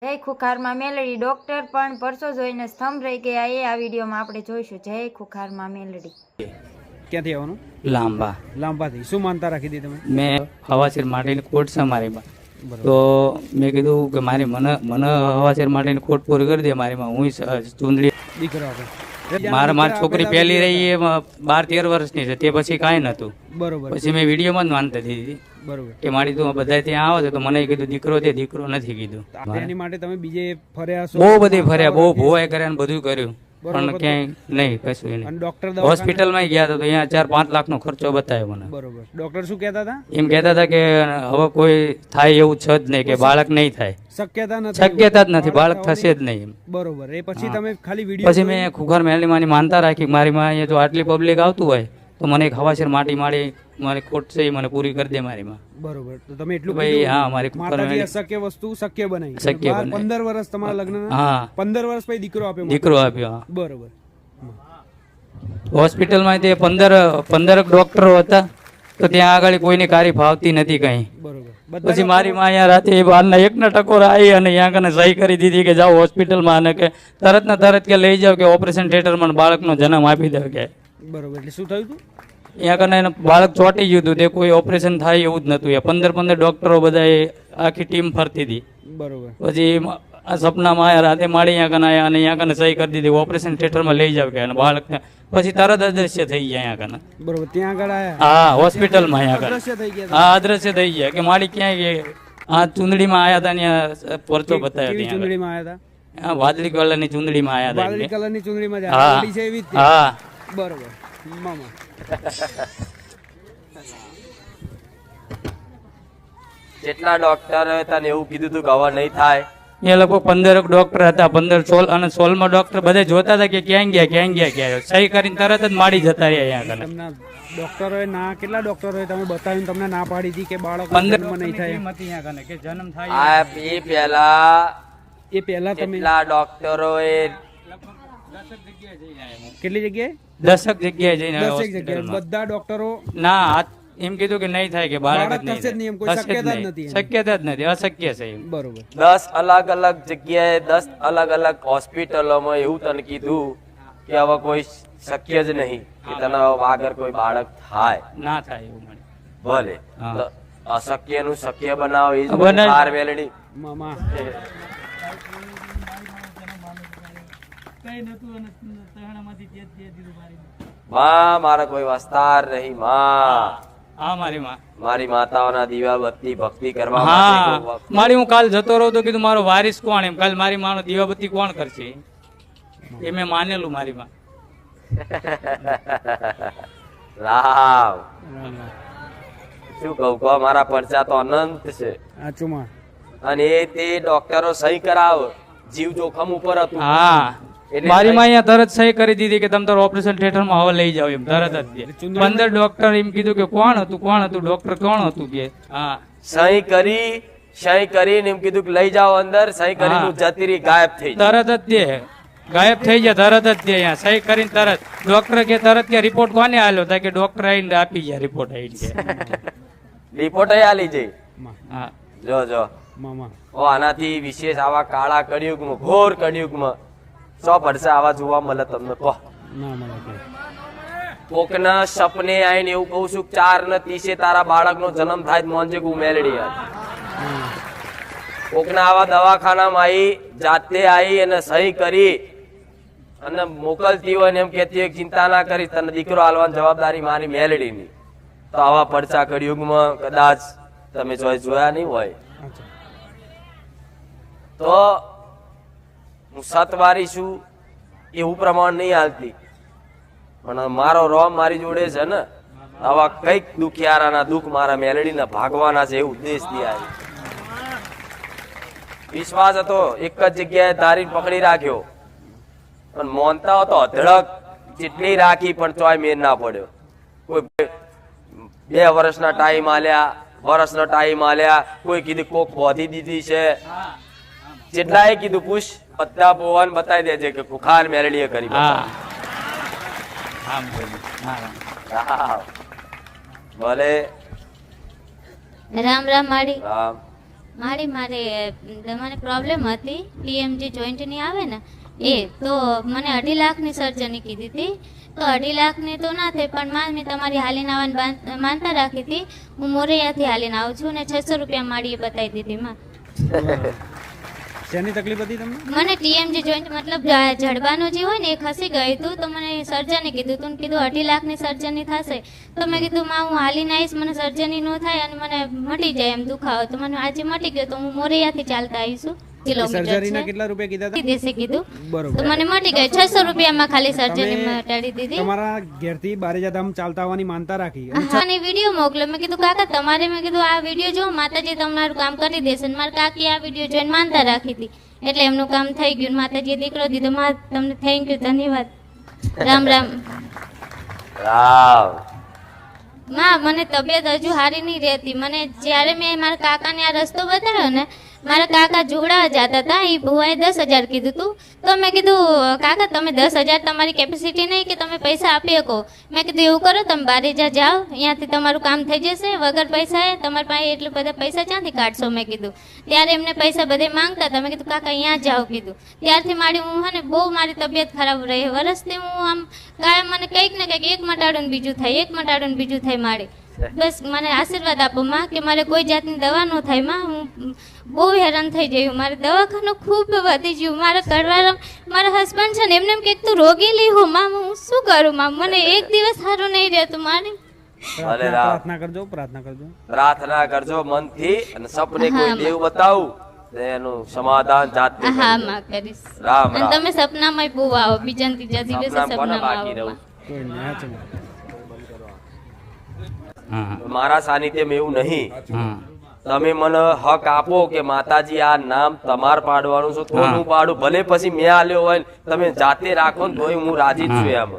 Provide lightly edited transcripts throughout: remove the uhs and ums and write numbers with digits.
જય ખુખારમાં મેલડી ડોક્ટર પણ પરસો જોઈને સ્તંભ રહી ગયા એ આ વિડીયોમાં આપણે જોઈશું. જય ખુખારમાં મેલડી. ક્યાંથી આવવાનું? લાંબાથી. શું માનતા રાખી હતી તમે? મેં હવાસેર માટેની ખોટ છે મારીમાં, તો મેં કીધું કે મારી મને હવાસેર માટેની ખોટ પૂરી કરી દે મારીમાં. હું ચૂંદડી દીકરો આપે મારી છોકરી પહેલી રહી એ 12-13 વર્ષની છે, તે પછી કાંઈ નહોતું. બરોબર. પછી મેં વિડીયોમાં જ માનતા દીધી બરોબર કે મારી તું બધા ત્યાં આવે છે, તો મને કીધું દીકરો તે દીકરો નથી કીધું. એની માટે તમે બીજે ફર્યા છો? બહુ બધી ફર્યા, બહુ ભોવાય કર્યા ને બધું કર્યું, પણ ક્યાંય નહીં, કશું અને નહીં. ડોક્ટર હોસ્પિટલમાં ગયા હતા તો અહીંયા 4-5 લાખનો ખર્ચો બતાવ્યો મને. બરોબર. ડોક્ટર શું કહેતા હતા? એમ કહેતા હતા કે હવે કોઈ થાય એવું છે જ નહીં, કે બાળક નહીં થાય, શક્યતા નથી, શક્યતા જ નથી, બાળક થશે જ નહીં. બરોબર. એ પછી તમે ખાલી વિડીયો પછી મેં ખુખાર મેલડી માની માનતા રાખી, મારી માં અહીંયા જો આટલી પબ્લિક આવતું હોય તો મને એક હવાસેર માટી મારી મારી ખોટ છે એ મને પૂરી કરી દે મારી માં. બરોબર. તો તમે એટલું ભાઈ હા, મારી ખુખાર માતાજી મેલડી અશક્ય વસ્તુ શક્ય બનાવી. શક્ય બનાવી. 15 વર્ષ તમારા લગ્ન? હા, 15 વર્ષ પછી દીકરો આપ્યો. દીકરો આપ્યો. હા. બરોબર. હોસ્પિટલમાં તે 15 ડોક્ટરો હતા, તો ત્યાં આગળ કોઈની કારી ફાવતી નથી કઈ. બરોબર. પછી મારી માં અહીંયા રાતે 12 ટકોર આવી અને અહીંયા કને સહી કરી દીધી કે જાઓ હોસ્પિટલમાં, અને કે તરત ને તરત કે લઈ જાઓ કે ઓપરેશન થિયેટરમાં બાળકનો જન્મ આપી દો કે. બરોબર. એટલે શું થયું હતું? અહીંયા કને બાળક ચોંટી ગયું હતું, તે કોઈ ઓપરેશન થાય એવું જ નતું. 15 ડોક્ટરો બધા આખી ટીમ ફરતી હતી. બરોબર. પછી આ સપનામાં આયા રાતે માડી અહીંયા કને આયા અને અહીંયા કને સહી કરી દીધી, ઓપરેશન થિયેટરમાં લઈ જાવ કે, અને બાળકને પછી તરત અદ્રશ્ય થઈ ગયા અહીંયા કને. બરોબર. ત્યાં આગળ આયા? હા, હોસ્પિટલમાં અહીંયા કને. અદ્રશ્ય થઈ ગયા? હા, અદ્રશ્ય થઈ ગયા કે માડી ક્યાંય ગઈ. આ ચૂંદડીમાં આયા હતા, ત્યાં પરચો બતાવ્યો. કેવી ચૂંદડીમાં આયા હતા? હા, વાદળી કલરની ચૂંદડીમાં આયા હતા. વાદળી કલરની ચૂંદડીમાં જ હા. આયા છે એવી જ? હા. બરોબર. મામા જેટલા ડોક્ટર તને એવું કીધું તું કે હવે નહીં થાય? એ લગભગ 15 ડોક્ટર હતા, 15-16, અને 16માં ડોક્ટર બધા જોતા હતા કે ક્યાં ગયા સહી કરીને તરત જ માડી જતા રહ્યા અહીંયા કને. તમને ડોક્ટરોએ ના, કેટલા ડોક્ટરોએ તમે બતાવીને તમને ના પાડી હતી કે બાળક 15 નહીં થાય? કે જન્મ થાય. આ એ પહેલા એ પહેલા તમે કેટલા ડોક્ટરોએ કેટલી જગ્યાએ? 10 જગ્યાએ જઈને આવ્યા 10 જગ્યાએ હોસ્પિટલમાં. બધા ડોક્ટરો ના, એમ કીધું કે નહીં થાય, કે બાળક જ થશે જ નહીં, એમ કોઈ થશે જ શક્યતા જ નહીં. નથી એમ. શક્યતા જ નથી, અશક્ય છે એમ. બરોબર. 10 અલગ અલગ જગ્યાએ 10 અલગ અલગ હોસ્પિટલોમાં એવું તને કીધું કે હવે કોઈ શક્ય જ નહીં કે તને આગળ કોઈ બાળક થાય. ના થાય એવું મને. ભલે હા. તો અશક્ય નું શક્ય બનાવો એ જ બનાવી. બાર વેલડી. મામા માં મારા કોઈ વસ્તાર નહીં. માં હા, મારી માં. મારી માતાઓના દીવા બત્તી ભક્તિ કરવા હા, માટે કોઈ મારી હું કાલ જતો રહું તો કીધું મારો વારિસ કોણ, એમ કાલ મારી માનો દીવાબત્તી કોણ કરશે એ મેં માનેલું મારી માં. લાવ શું કહું કહો, મારા પરચા તો અનંત છે. આચુમાં અને એ તે ડોક્ટરો સહી કરાવ જીવ જોખમ ઉપર હતું. હા, એટલે મારી માં અહીંયા તરત સહી કરી દીધી કે તમે તારો ઓપરેશન થિયેટરમાં હવે લઈ જાવ એમ તરત જ. 15 ડોક્ટર એમ કીધું કે કોણ હતું ડોક્ટર કોણ હતું કે. હા, સહી કરીને એમ કીધું કે લઈ જાઓ અંદર. સહી કરીને હા. હું જતી રહી, ગાયબ થઈ ગઈ. તરત જ દે ગાયબ થઈ ગયા, તરત જ દે અહીંયા સહી કરીને તરત. ડોક્ટર કે તરત કે રિપોર્ટ કોને આલ્યો? થાય કે ડોક્ટર આવીને આપી ગયા રિપોર્ટ આવીને. રિપોર્ટ આલી જઈ. હા, જો મામા ઓ આનાથી વિશેષ આવા કાળા કળિયુગમાં, ઘોર કળિયુગમાં સો પડશે આવા જોવા મળે તમને. કહો ના મળે કે કોકના સપને આવીને એવું કહું છું 4:30 તારા બાળકનો જન્મ થાય તો મોંજે ગુ મેલડી. કોકના આવા દવાખાનામાં આવી જાતે આવી અને સહી કરી અને મોકલતી હોય ને એમ કહેતી હોય કે ચિંતા ના કરી, તને દીકરો આલવાની જવાબદારી મારી મેલડીની. તો આવા પડચા કળિયુગમાં કદાચ તમે જોયા નહીં હોય તો હું સતવારી છું એવું પ્રમાણ નહીં હાલતી, પણ મારો રોમ મારી જોડે છે ને. આવા કઈક દુખિયારાના દુઃખ મારા મેલડીના ભાગવાના છે એવું ઉદ્દેશથી આવી. વિશ્વાસ હતો, એક જ જગ્યાએ ધારી પકડી રાખ્યો, પણ મોનતા હતો અધડક જેટલી રાખી પણ ચોય મેર ના પડ્યો. કોઈ 2 વર્ષના ટાઈમ આલ્યા, વર્ષનો ટાઈમ આલ્યા, કોઈ કીધું કોક બોધી દીધી છે. જેટલાએ કીધું પૂછ, બધા ભગવાન બતાવી દેજે કે ખુખાર મેલડીએ કરી. હા, આમ બોલ્યું. ભલે રામ રામ માડી. રામ મારે મને પ્રોબ્લેમ હતી ટીએમજી જોઈન્ટની આવે ને તો મને 2.5 લાખની સર્જરી કીધી હતી. તો 2.5 લાખની તો ના થઈ, પણ મેં તમારી હાલીને આવવાની માનતા રાખી હતી. હું મોરૈયાથી હાલીને આવું છું ને 600 રૂપિયા માળીએ બતાવી દીધી માં. શેની તકલીફ હતી તમને? મને ટીએમજી જોઈન્ટ મતલબ જડબાનું જે હોય ને એ ખસી ગયું હતું. તો મને સર્જરી કીધું તું, કીધું 2.5 લાખની સર્જરી થશે. તો મેં કીધું માં હું હાલીને આવીશ, મને સર્જરી ન થાય અને મને મટી જાય એમ દુખાવો. તો મને આજે મટી ગયો, તો હું મોરૈયાથી ચાલતા આવીશું. સર્જરીના કેટલા રૂપિયા કીધા હતા? દેશે કીધું બરોબર. તો મને મટી ગઈ. 600 રૂપિયામાં ખાલી સર્જરી મટાડી દીધી. તમારા ઘેરથી બારેજા ધામ ચાલતા આવવાની માનતા રાખી અને વિડીયો મોકલો. મેં કીધું કાકા તમારે, મેં કીધું આ વિડીયો જો માતાજી તમારું કામ કરી દેશે. મારા કાકી આ વિડીયો જોઈને માનતા રાખી હતી, એટલે એમનું કામ થઈ ગયું. માતાજીએ દીકરો દીધો. માં તમને થેન્ક યુ, ધન્યવાદ. રામ રામ. માં મને તબિયત હજુ સારી નહીં રહેતી. મને જ્યારે મેં મારા કાકાને આ રસ્તો બતાવ્યો ને, મારા કાકા જોડાવા જતા હતા, એ ભુવાએ 10,000 કીધું હતું. તો મેં કીધું કાકા તમે 10,000 તમારી કેપેસિટી નહીં કે તમે પૈસા આપી શકો. મેં કીધું એવું કરો, તમે બારેજા જાઓ, અહીંયાથી તમારું કામ થઈ જશે વગર પૈસાએ. તમારી પાસે એટલું બધા પૈસા ક્યાંથી કાઢશો? મેં કીધું. ત્યારે એમને પૈસા બધે માંગતા હતા. મેં કીધું કાકા અહીંયા જાઓ કીધું. ત્યારથી મારી હું ને બહુ મારી તબિયત ખરાબ રહી. વરસથી હું આમ કાયમ મને કંઈક ને કંઈક એક મટાડું ને બીજું થાય, એક મટાડું ને બીજું થાય મારી. બસ મને આશીર્વાદ આપો માં કે મારે કોઈ જાતની દવા ન થાય માં. હું બહુ હેરાન થઈ જયું. મારે દવાખાનું ખૂબ વધી ગયું. મારા ઘરવાળા મારા હસબન્ડ છે ને એમને એમ કે તું રોગેલી હો માં. હું શું કરું માં? મને એક દિવસ સારું નહીં રહેતું મારી. પ્રાર્થના કરજો પ્રાર્થના કરજો મનથી, અને સપને કોઈ દેવ બતાવું એનું સમાધાન જાતે. હા માં કરીશ. રામ અને તમે સપનામાં બહુ આવો. બીજા ને ત્રીજા દિવસે સપનામાં આવો. કોઈ નહીં. મારા સાનિધ્યમાં એવું નહીં. તમે મને હક આપો કે માતાજી આ નામ તમાર પાડવાનું છે તો હું પાડું. ભલે પછી મેં આલ્યો હોય તમે જાતે રાખો ને તોય હું રાજી છું એમ.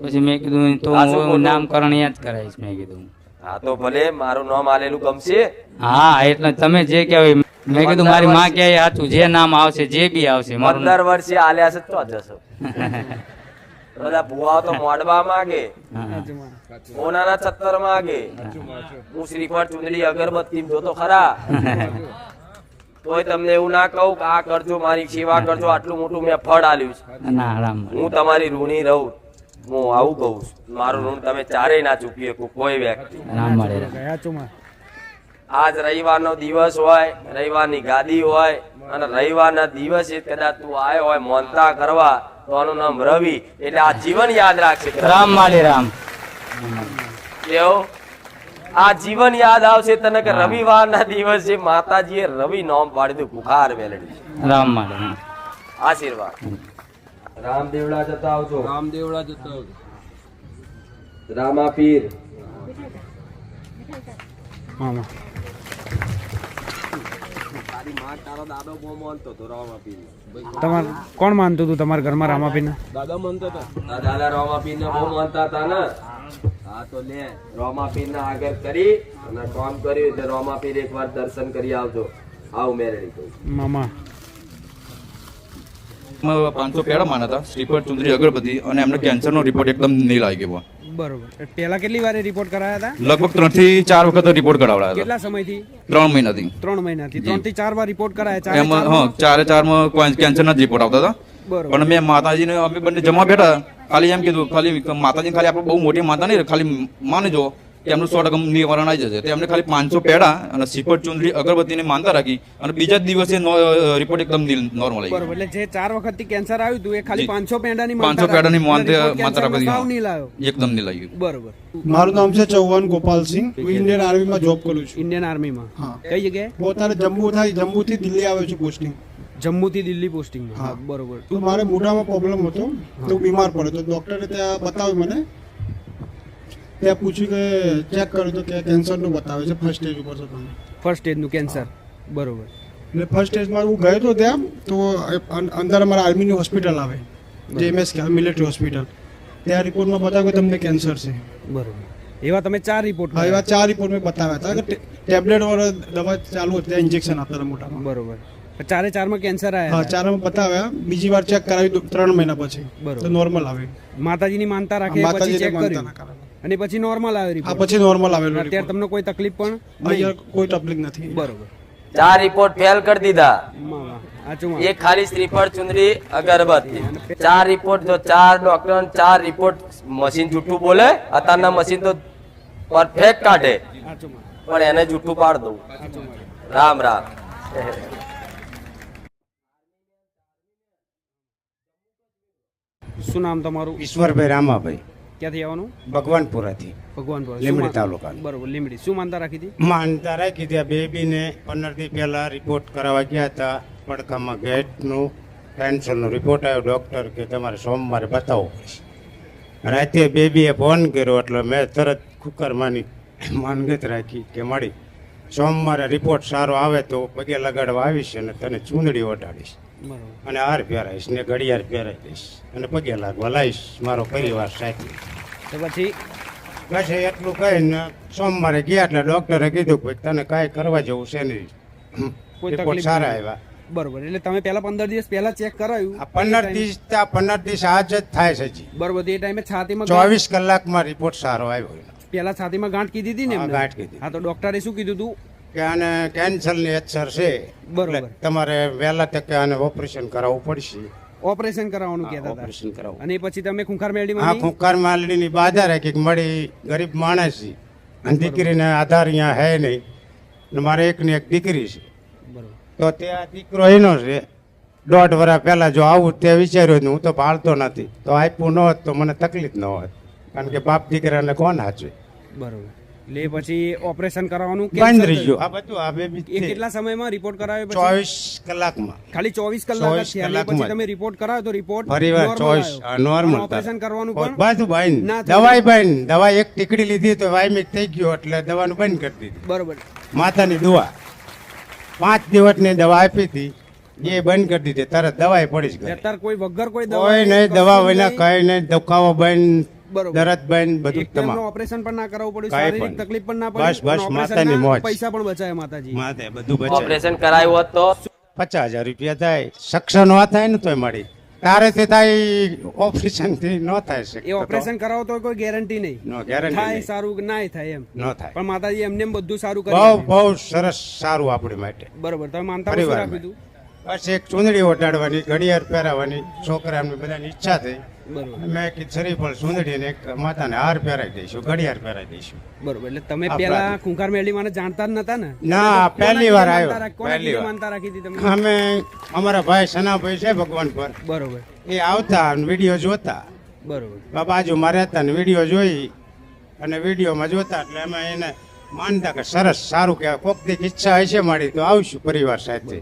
પછી મેં કીધું તો હું નામકરણ યાદ કરાવીશ. મેં કીધું હા તો ભલે મારું નામ આલેલું ગમશે. હા એટલે તમે જે કહેવાય. મેં કીધું મારી માં કહે સાચું, જે નામ આવશે જે બી આવશે 15 વર્ષે આલ્યા છે તો જશો. બધા ભુવાઓ તો મોડવા માંગે, સોનાના છત્તર માંગે. હું શ્રીફળ ચુંદડી અગરબત્તી જોતો ખરા, તોય તમને એવું ના કહું કે આ કરજો, મારી સેવા કરજો, આટલું મોટું મેં ફળ આલ્યું છે. હું તમારી ઋણી રહું. હું આવું કહું છું, મારું ઋણ તમે ચારેય ના ચૂકી શકો કોઈ વ્યક્તિ. આજ રવિવારનો દિવસ હોય, રવિવારની ગાદી હોય, અને રવિવારના દિવસે કદાચ તું આવ્યો હોય મોનતા કરવા, તો આનું નામ રવિ. એટલે આ જીવન યાદ રાખશે. રામ માળી રામ. કેવું આ જીવન યાદ આવશે તને કે રવિવારના દિવસે માતાજીએ રવિ નામ પાડી દીધું. કુખાર મેલડી. રામ માળી. આશીર્વાદ. રામદેવડા જતા આવજો. રામા પીર. તમાર કોણ માનતું હતું તમારા ઘરમાં રામાપીર? દાદા માનતા હતા. દાદા રામાપીર ને બહુ માનતા હતા ને. હા તો લે રામાપીર ના આગળ કરી અને કામ કર્યું એટલે રામાપીર એકવાર દર્શન કરી આવજો. આવું મેરડી કહું મામા. 500 પેડા માના હતા, શ્રીફળ ચુંદડી અગરબત્તી, અને એમને કેન્સરનો રિપોર્ટ એકદમ નહીં લાગી ગયો. બરોબર. પેલા કેટલી વાર રિપોર્ટ કરાયા હતા? લગભગ 3 થી 4 વખત રિપોર્ટ કરાવડાયા કેટલા સમયથી? 3 મહિનાથી. 3 મહિનાથી 3 થી 4 વાર રિપોર્ટ કરાયા. એમાં હા 4 કેન્સરના જ રિપોર્ટ આવતા હતા. પણ મેં માતાજીને અમે બંને જમા બેઠા, ખાલી એમ કીધું ખાલી માતાજીને ખાલી આપણે બહુ મોટી માતા નહીં, ખાલી માનજો કે એમનું 100% નિવારણ આવી જશે. એમને ખાલી 500 પેડા અને શ્રીફળ ચુંદડી અગરબત્તીને માનતા રાખી, અને બીજા જ દિવસે રિપોર્ટ એકદમ નોર્મલ આવી. બરોબર. એટલે જે 4 વખતથી કેન્સર આવ્યું હતું એ ખાલી 500 પેડાની 500 પેડાની માનતા રાખી એકદમ નહીં લાગ્યું. બરોબર. મારું નામ છે ચૌહાણ ગોપાલસિંહ. હું ઇન્ડિયન આર્મીમાં જોબ કરું છું. ઇન્ડિયન આર્મીમાં? હા. કઈ જગ્યાએ? પોતાને જમ્મુથી દિલ્હી આવ્યો છું પોસ્ટિંગ. જમ્મુથી દિલ્હી પોસ્ટિંગ? હા. બરોબર. તો મારે મોઢામાં પ્રોબ્લેમ હતો, તો બીમાર પડ્યો, તો ડોક્ટરે ત્યાં બતાવ્યું મને. ત્યાં પૂછ્યું કે ચેક કર્યું તો કે કેન્સરનું બતાવે છે, ફર્સ્ટ સ્ટેજ ઉપર છે તમે. ફર્સ્ટ સ્ટેજનું કેન્સર? બરોબર. એટલે ફર્સ્ટ સ્ટેજમાં હું ગયો તો ત્યાં, તો અંદર અમારા આર્મીની હોસ્પિટલ આવે, જે MS મિલિટરી હોસ્પિટલ. ત્યાં રિપોર્ટમાં બતાવ્યું કે તમને કેન્સર છે. બરોબર. એવા તમે 4 રિપોર્ટ? હા, એવા 4 રિપોર્ટ મેં બતાવ્યા હતા કે ટેબ્લેટ વાળા દવા ચાલુ હતી, ત્યાં ઇન્જેક્શન આપતા હતા મોટામાં. બરોબર. 4 માં કેન્સર આવ્યા? હા, 4 માં બતાવ્યા. બીજી વાર ચેક કરાવી 3 મહિના પછી, તો નોર્મલ આવે. માતાજીની માનતા રાખે પછી ચેક કર્યું અને પછી નોર્મલ આવે રિપોર્ટ? હા, પછી નોર્મલ આવેલું. અત્યારે તમને કોઈ તકલીફ પણ અહીંયા કોઈ તકલીફ નથી. બરોબર. 4 રિપોર્ટ ફેલ કરી દીધા. મામા સાચું એક ખાલી શ્રીફળ ચુંદડી અગરબત્તી 4 રિપોર્ટ. જો 4 ડોક્ટર 4 રિપોર્ટ મશીન જૂઠું બોલે, અત્યારના મશીન તો પરફેક્ટ કાઢે, સાચું પણ એને જૂઠું પાડ દઉં. રામ રામ. શું નામ તમારું? ઈશ્વરભાઈ રામાભાઈ, ક્યાંથી આવવાનું? ભગવાનપુરાથી, ભગવાનપુર. લીંબડી તાલુકા. બરોબર, લીંબડી. શું માનતા રાખી હતી? માનતા રાખી ત્યાં બેબીને 15 દી પહેલા રિપોર્ટ કરાવવા ગયા હતા. પડકામાં ગેટનું કેન્સરનો રિપોર્ટ આવ્યો. ડૉક્ટર કે તમારે સોમવારે બતાવવું પડશે. રાતે બેબીએ ફોન કર્યો એટલે મેં તરત કુકરમાંની માનગત રાખી કે મળી સોમવારે રિપોર્ટ સારો આવે તો પગે લગાડવા આવીશ અને તને ચૂંદડી ઓઢાડીશ બરોબર. અને હાર પહેરાવીશ ને ઘડિયાળ પહેરાવી દઈશ અને પગે લાગવા લાવીશ મારો પરિવાર સાથે. તો પછી પછી એટલું કહીને સોમવારે ગયા એટલે ડૉક્ટરે કીધું કે તને કાંઈ કરવા જેવું છે નહીં, કોઈ રિપોર્ટ તકલીફ સારા નહીં. આવ્યા. બરોબર, એટલે તમે પહેલા 15 દિવસ પહેલા ચેક કરાયું? આ 15 દિવસ આજ જ થાય છે જી. બરોબર, તો એ ટાઈમે છાતીમાં 24 કલાકમાં રિપોર્ટ સારો આવ્યો. પહેલા છાતીમાં ગાંઠ કીધી હતી ને હા, એમને? ગાંઠ કીધી. હા, તો ડોક્ટરે શું કીધું હતું? કે આને કેન્સરની અસર છે, બરોબર. એટલે તમારે વહેલા તકે આને ઓપરેશન કરાવવું પડશે. ઓપરેશન કરાવવાનું કહેતા હતા. ઓપરેશન કરાવવું. અને એ પછી તમે ખૂંખાર હા, મેળવીમાં ખૂંખાર માલડીની બાધા રાખી કે મળી ગરીબ માણસ છે અને દીકરીને આધાર અહીંયા હે નહીં ને મારે એકની એક દીકરી છે, બરોબર. તો તે આ દીકરો એનો છે. 1.5 વર્ષ પહેલા જો આવું તે વિચાર્યું હતું, હું તો પાળતો નથી તો આપ્યું ન હોત તો મને તકલીફ ન હોત, કારણ કે બાપ દીકરાને કોણ હાચવે. બરોબર, એટલે એ પછી ઓપરેશન કરાવવાનું બંધ cancel રહી ગયું. થયું. આ બધું આ બેબી એ કેટલા સમયમાં રિપોર્ટ કરાવ્યો પછી? 24 કલાકમાં. ખાલી 24 કલાક જ 24 થયા. એટલે કલાકમાં પછી તમે રિપોર્ટ કરાવ્યો તો રિપોર્ટ ફરીવાર normal 24 આવ્યો. નોર્મલ. અને ઓપરેશન કરવાનું પણ બધું બંધ. ના થયું. દવાઈ બંધ. દવાઈ એક ટીકડી લીધી તો વાયમિક થઈ ગયો એટલે દવાનું બંધ કરી દીધી. બરોબર. માતાની દવા 5 દિવસની દવા આપી હતી એ બંધ કરી દીધી. તરત દવાઈ પડી જ ગઈ. અત્યારે કોઈ વગર કોઈ કોઈ નહીં, દવા વિના કઈ નહીં, દુખાવો બંધ, બરોબર. દરદ બંધ, બધું એક ટાઈમનું તમામ. ઓપરેશન પણ ના કરાવવું પડ્યું, કાંઈ શારીરિક પણ. તકલીફ પણ ના બસ, પડી, બસ, અને માતાની ઓપરેશનના મોજ. પૈસા પણ બચાયા માતાજી. માથે બધું બચાવ્યું. ઓપરેશન કરાયું હોત તો 50,000 રૂપિયા થાય. સક્ષમ ન થાય ને તોય મળી. તારેથી થાય ઓપરેશન થી ન થાય શકે. એ ઓપરેશન કરાવો તો કોઈ ગેરંટી નહીં નો ગેરંટી થાય નહીં. સારું કે ના થાય એમ. ન થાય. પણ માતાજી એમને એમ બધું સારું કરી બહુ આપે. બહુ સરસ, સારું આપણી માટે. બરોબર, તમે માનતા શું પરિવારમાં. રાખ્યું હતું? બસ એક ચૂંદડી ઓટાડવાની, ઘડિયાળ પહેરાવાની, છોકરાને બધાની ઈચ્છા થઈ. બરોબર, મેં કીધું શરીફળ ચૂંદડી ને એક માતાને હાર પહેરાવી દઈશું, ઘડિયાળ પહેરાવી દઈશું. બરોબર. એટલે તમે આ પેલા પ્રાર્થના. ખૂંખાર મેળી મને જાણતા જ નતા ને? ના, કોના પહેલી કીધે વાર માનતા આવ્યો. રાખ- કોના પહેલી કીધે વાર. માનતા રાખી હતી તમે? અમે અમારા ભાઈ સનાભાઈ છે ભગવાન પર, બરોબર, એ આવતા અને વિડીયો જોતા. બરોબર. બાજુમાં રહેતા ને વિડીયો જોઈ અને વિડીયોમાં જોતા એટલે અમે એને માનતા કે સરસ, સારું કે કોક દી ઈચ્છા હશે મારી તો આવશું પરિવાર સાથે.